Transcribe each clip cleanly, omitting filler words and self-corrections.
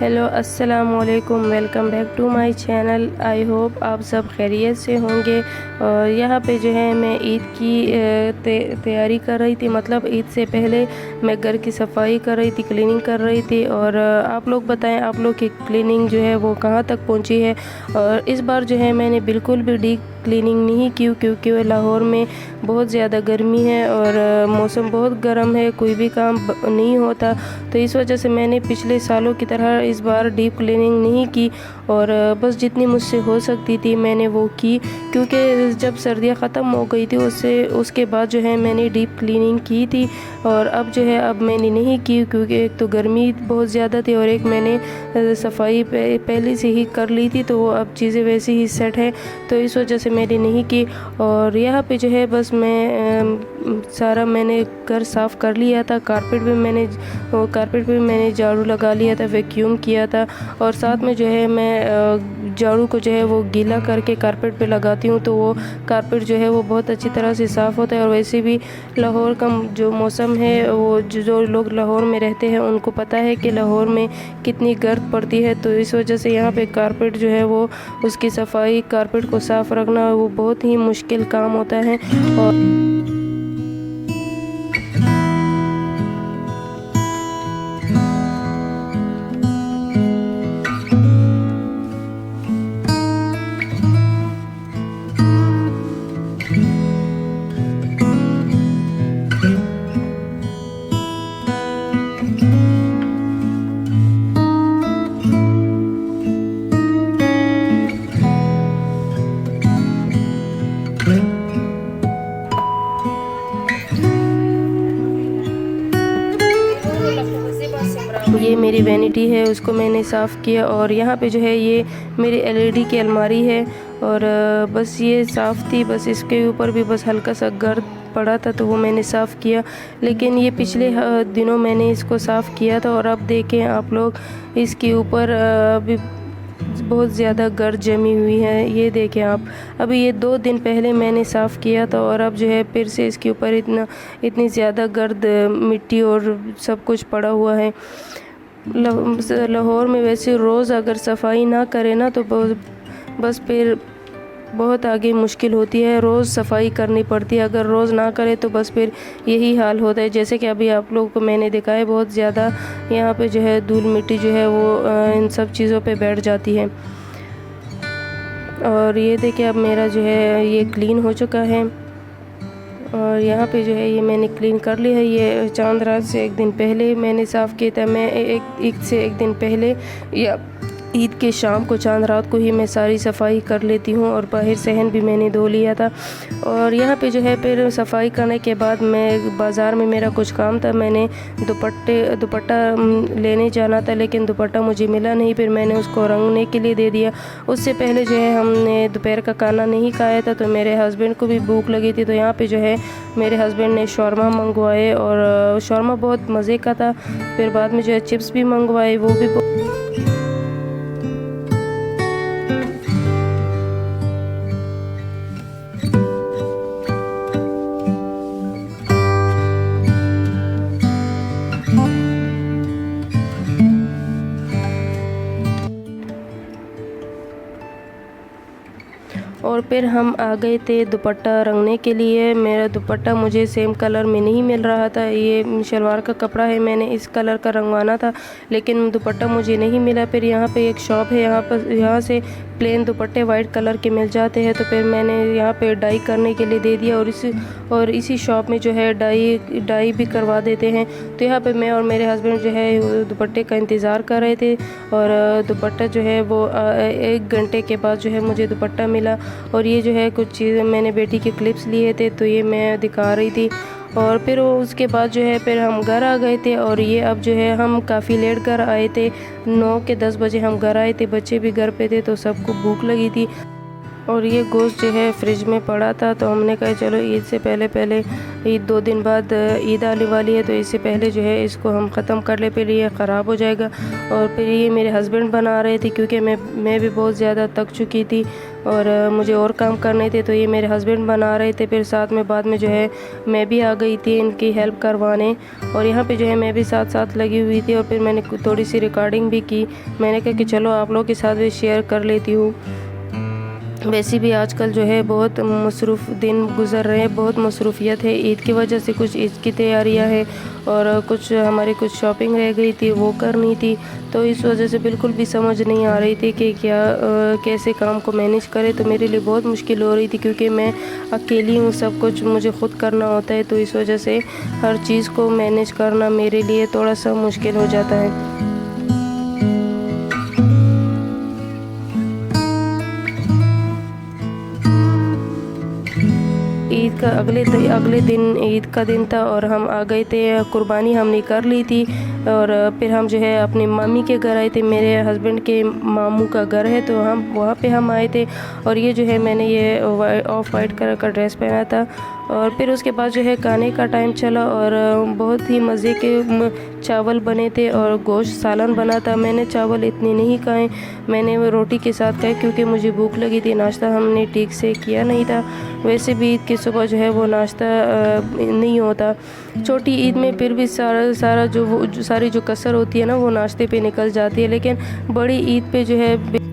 Hello अस्सलाम वालेकुम, welcome back to my channel. I hope आप सब खैरियत से होंगे। और यहाँ पे जो है मैं ईद की तैयारी कर रही थी, मतलब ईद से पहले मैं घर की सफाई कर रही थी, क्लीनिंग कर रही थी। और आप लोग बताएं, आप लोग की क्लीनिंग जो है वो कहाँ तक पहुँची है। और इस बार जो है मैंने बिल्कुल भी डीप क्लीनिंग नहीं की, क्योंकि लाहौर में बहुत ज़्यादा गर्मी है और मौसम बहुत गर्म है, कोई भी काम नहीं होता। तो इस वजह से मैंने पिछले सालों की तरह इस बार डीप क्लीनिंग नहीं की और बस जितनी मुझसे हो सकती थी मैंने वो की, क्योंकि जब सर्दियाँ ख़त्म हो गई थी उसके बाद जो है मैंने डीप क्लीनिंग की थी। और अब जो है अब मैंने नहीं की, क्योंकि एक तो गर्मी बहुत ज़्यादा थी और एक मैंने सफाई पहले से ही कर ली थी, तो वो अब चीज़ें वैसे ही सेट है, तो इस वजह से मैंने नहीं की। और यहाँ पे जो है बस सारा मैंने घर साफ़ कर लिया था, कारपेट भी मैंने झाड़ू लगा लिया था, वैक्यूम किया था। और साथ में जो है मैं झाड़ू को जो है वो गीला करके कारपेट पे लगाती हूँ, तो वो कारपेट जो है वो बहुत अच्छी तरह से साफ़ होता है। और वैसे भी लाहौर का जो मौसम है, वो जो लोग लाहौर में रहते हैं उनको पता है कि लाहौर में कितनी गर्द पड़ती है, तो इस वजह से यहाँ पे कारपेट जो है वो उसकी सफाई, कारपेट को साफ़ रखना वो बहुत ही मुश्किल काम होता है। और ये मेरी वैनिटी है, उसको मैंने साफ़ किया। और यहाँ पे जो है ये मेरी एलईडी की अलमारी है और बस ये साफ़ थी, बस इसके ऊपर भी बस हल्का सा गर्द पड़ा था, तो वो मैंने साफ़ किया। लेकिन ये पिछले दिनों मैंने इसको साफ़ किया था और अब देखें आप लोग, इसके ऊपर अभी बहुत ज़्यादा गर्द जमी हुई है। ये देखें आप, अभी ये 2 दिन पहले मैंने साफ़ किया था और अब जो है फिर से इसके ऊपर इतनी ज़्यादा गर्द, मिट्टी और सब कुछ पड़ा हुआ है। लाहौर में वैसे रोज़ अगर सफाई ना करे ना तो बस फिर बहुत आगे मुश्किल होती है, रोज़ सफाई करनी पड़ती है। अगर रोज़ ना करे तो बस फिर यही हाल होता है। जैसे कि अभी आप लोगों को मैंने दिखाया, बहुत ज़्यादा यहाँ पे जो है धूल मिट्टी जो है वो इन सब चीज़ों पे बैठ जाती है। और ये देखिए अब मेरा जो है ये क्लीन हो चुका है और यहाँ पे जो है ये मैंने क्लीन कर लिया है। ये चांद रात से एक दिन पहले मैंने साफ़ किया था। मैं एक दिन पहले या ईद के शाम को, चांद रात को ही मैं सारी सफाई कर लेती हूँ। और बाहर सहन भी मैंने धो लिया था। और यहाँ पे जो है फिर सफाई करने के बाद मैं बाज़ार में, मेरा कुछ काम था, मैंने दुपट्टा लेने जाना था, लेकिन दुपट्टा मुझे मिला नहीं। फिर मैंने उसको रंगने के लिए दे दिया। उससे पहले जो है हमने दोपहर का खाना नहीं खाया था, तो मेरे हस्बैंड को भी भूख लगी थी, तो यहाँ पे जो है मेरे हस्बैंड ने शौरमा मंगवाए और शौरमा बहुत मज़े का था। फिर बाद में जो है चिप्स भी मंगवाए, वो भी और फिर हम आ गए थे दुपट्टा रंगने के लिए। मेरा दुपट्टा मुझे सेम कलर में नहीं मिल रहा था। ये शलवार का कपड़ा है, मैंने इस कलर का रंगवाना था, लेकिन दुपट्टा मुझे नहीं मिला। फिर यहाँ पे एक शॉप है, यहाँ से प्लेन दुपट्टे वाइट कलर के मिल जाते हैं, तो फिर मैंने यहाँ पे डाई करने के लिए दे दिया। और इसी शॉप में जो है डाई भी करवा देते हैं। तो यहाँ पे मैं और मेरे हस्बैंड जो है दुपट्टे का इंतज़ार कर रहे थे और दुपट्टा जो है वो 1 घंटे के बाद जो है मुझे दुपट्टा मिला। और ये जो है कुछ चीज़ें मैंने बेटी के क्लिप्स लिए थे, तो ये मैं दिखा रही थी। और फिर उसके बाद जो है फिर हम घर आ गए थे। और ये अब जो है हम काफ़ी लेट घर आए थे, 9 के 10 बजे हम घर आए थे। बच्चे भी घर पे थे, तो सबको भूख लगी थी। और ये गोश्त जो है फ्रिज में पड़ा था, तो हमने कहा चलो ईद से पहले पहले, ईद 2 दिन बाद ईद आने वाली है, तो इससे पहले जो है इसको हम ख़त्म कर ले, फिर ये ख़राब हो जाएगा। और फिर ये मेरे हस्बैंड बना रहे थे, क्योंकि मैं भी बहुत ज़्यादा थक चुकी थी और मुझे और काम करने थे, तो ये मेरे हस्बैंड बना रहे थे। फिर साथ में बाद में जो है मैं भी आ गई थी इनकी हेल्प करवाने, और यहाँ पे जो है मैं भी साथ साथ लगी हुई थी। और फिर मैंने थोड़ी सी रिकॉर्डिंग भी की। मैंने कहा कि चलो आप लोगों के साथ भी शेयर कर लेती हूँ। वैसे भी आजकल जो है बहुत मसरूफ़ दिन गुज़र रहे हैं, बहुत मसरूफियत है ईद की वजह से। कुछ ईद की तैयारियां हैं और कुछ हमारी कुछ शॉपिंग रह गई थी, वो करनी थी, तो इस वजह से बिल्कुल भी समझ नहीं आ रही थी कि क्या कैसे काम को मैनेज करें। तो मेरे लिए बहुत मुश्किल हो रही थी, क्योंकि मैं अकेली हूँ, सब कुछ मुझे ख़ुद करना होता है, तो इस वजह से हर चीज़ को मैनेज करना मेरे लिए थोड़ा सा मुश्किल हो जाता है। ईद का अगले दिन ईद का दिन था और हम आ गए थे। कुर्बानी हमने कर ली थी और फिर हम जो है अपनी मम्मी के घर आए थे। मेरे हस्बैंड के मामू का घर है, तो हम वहाँ पे हम आए थे। और ये जो है मैंने ये ऑफ वाइट कलर का ड्रेस पहना था। और फिर उसके बाद जो है खाने का टाइम चला और बहुत ही मज़े के चावल बने थे और गोश्त सालन बना था। मैंने चावल इतने नहीं खाए, मैंने वो रोटी के साथ खाए, क्योंकि मुझे भूख लगी थी। नाश्ता हमने ठीक से किया नहीं था। वैसे भी ईद की सुबह जो है वो नाश्ता नहीं होता। छोटी ईद में फिर भी सारी जो कसर होती है ना, वो नाश्ते पे निकल जाती है, लेकिन बड़ी ईद पे जो है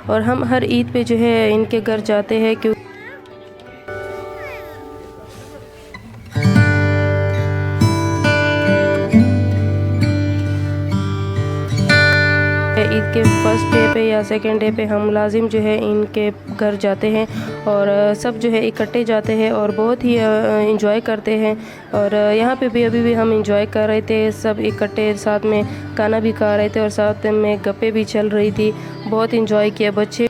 और हम हर ईद पे जो है इनके घर जाते हैं, क्योंकि ईद के फर्स्ट डे पे या सेकंड डे पे हम लाजिम जो है इनके घर जाते हैं और सब जो है इकट्ठे जाते हैं और बहुत ही इंजॉय करते हैं। और यहाँ पे भी अभी भी हम इंजॉय कर रहे थे, सब इकट्ठे साथ में खाना भी खा रहे थे और साथ में गप्पे भी चल रही थी। बहुत इंजॉय किया बच्चे।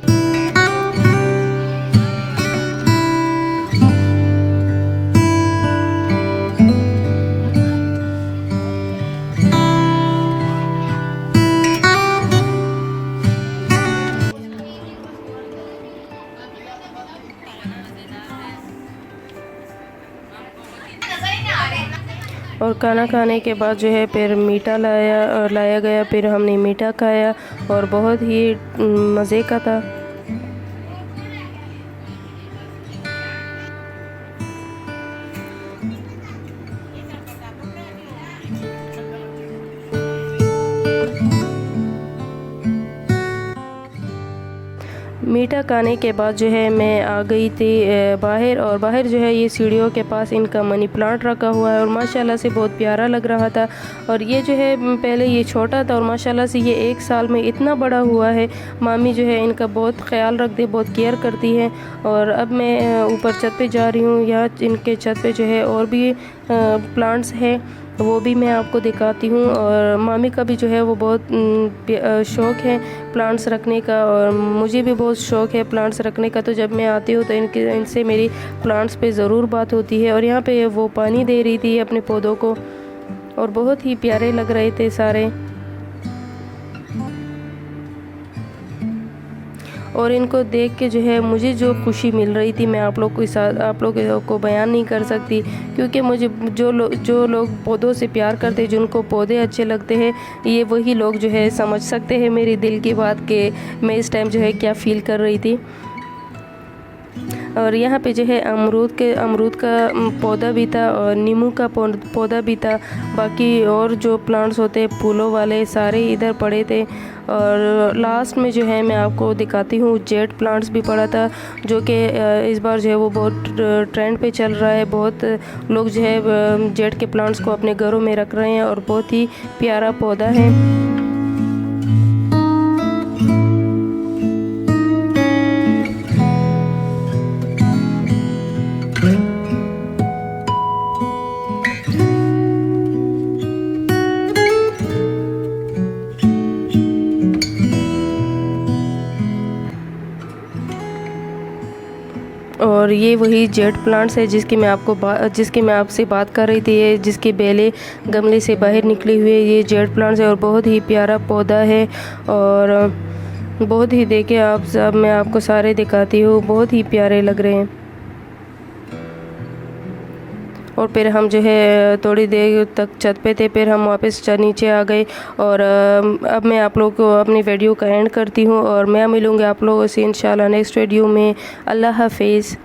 और खाना खाने के बाद जो है फिर मीठा लाया गया। फिर हमने मीठा खाया और बहुत ही मज़े का था। मीठा खाने के बाद जो है मैं आ गई थी बाहर, और बाहर जो है ये सीढ़ियों के पास इनका मनी प्लांट रखा हुआ है और माशाल्लाह से बहुत प्यारा लग रहा था। और ये जो है पहले ये छोटा था और माशाल्लाह से ये 1 साल में इतना बड़ा हुआ है। मामी जो है इनका बहुत ख्याल रखती है, बहुत केयर करती है। और अब मैं ऊपर छत पे जा रही हूँ। यहाँ इनके छत पे जो है और भी प्लांट्स है, वो भी मैं आपको दिखाती हूँ। और मामी का भी जो है वो बहुत शौक़ है प्लांट्स रखने का, और मुझे भी बहुत शौक़ है प्लांट्स रखने का। तो जब मैं आती हूँ तो इनसे मेरी प्लांट्स पे ज़रूर बात होती है। और यहाँ पे वो पानी दे रही थी अपने पौधों को और बहुत ही प्यारे लग रहे थे सारे। और इनको देख के जो है मुझे जो खुशी मिल रही थी, मैं आप लोगों को बयान नहीं कर सकती। क्योंकि मुझे जो लोग पौधों से प्यार करते हैं, जिनको पौधे अच्छे लगते हैं, ये वही लोग जो है समझ सकते हैं मेरी दिल की बात कि मैं इस टाइम जो है क्या फ़ील कर रही थी। और यहाँ पे जो है अमरूद का पौधा भी था और नींबू का पौधा भी था। बाकी और जो प्लांट्स होते हैं फूलों वाले, सारे इधर पड़े थे। और लास्ट में जो है मैं आपको दिखाती हूँ, जेड प्लांट्स भी पड़ा था, जो कि इस बार जो है वो बहुत ट्रेंड पे चल रहा है। बहुत लोग जो है जेड के प्लांट्स को अपने घरों में रख रहे हैं और बहुत ही प्यारा पौधा है। और ये वही जेड प्लांट्स है जिसकी मैं आपसे बात कर रही थी, जिसकी बेलें गमले से बाहर निकली हुई है। ये जेड प्लांट्स है और बहुत ही प्यारा पौधा है और बहुत ही देखिए आप सब, मैं आपको सारे दिखाती हूँ, बहुत ही प्यारे लग रहे हैं। और फिर हम जो है थोड़ी देर तक छत पे थे, फिर हम वापस नीचे आ गए और अब मैं आप लोगों को अपनी वीडियो का एंड करती हूँ और मैं मिलूँगी आप लोगों से इंशाल्लाह नेक्स्ट वीडियो में। अल्लाह हाफिज़।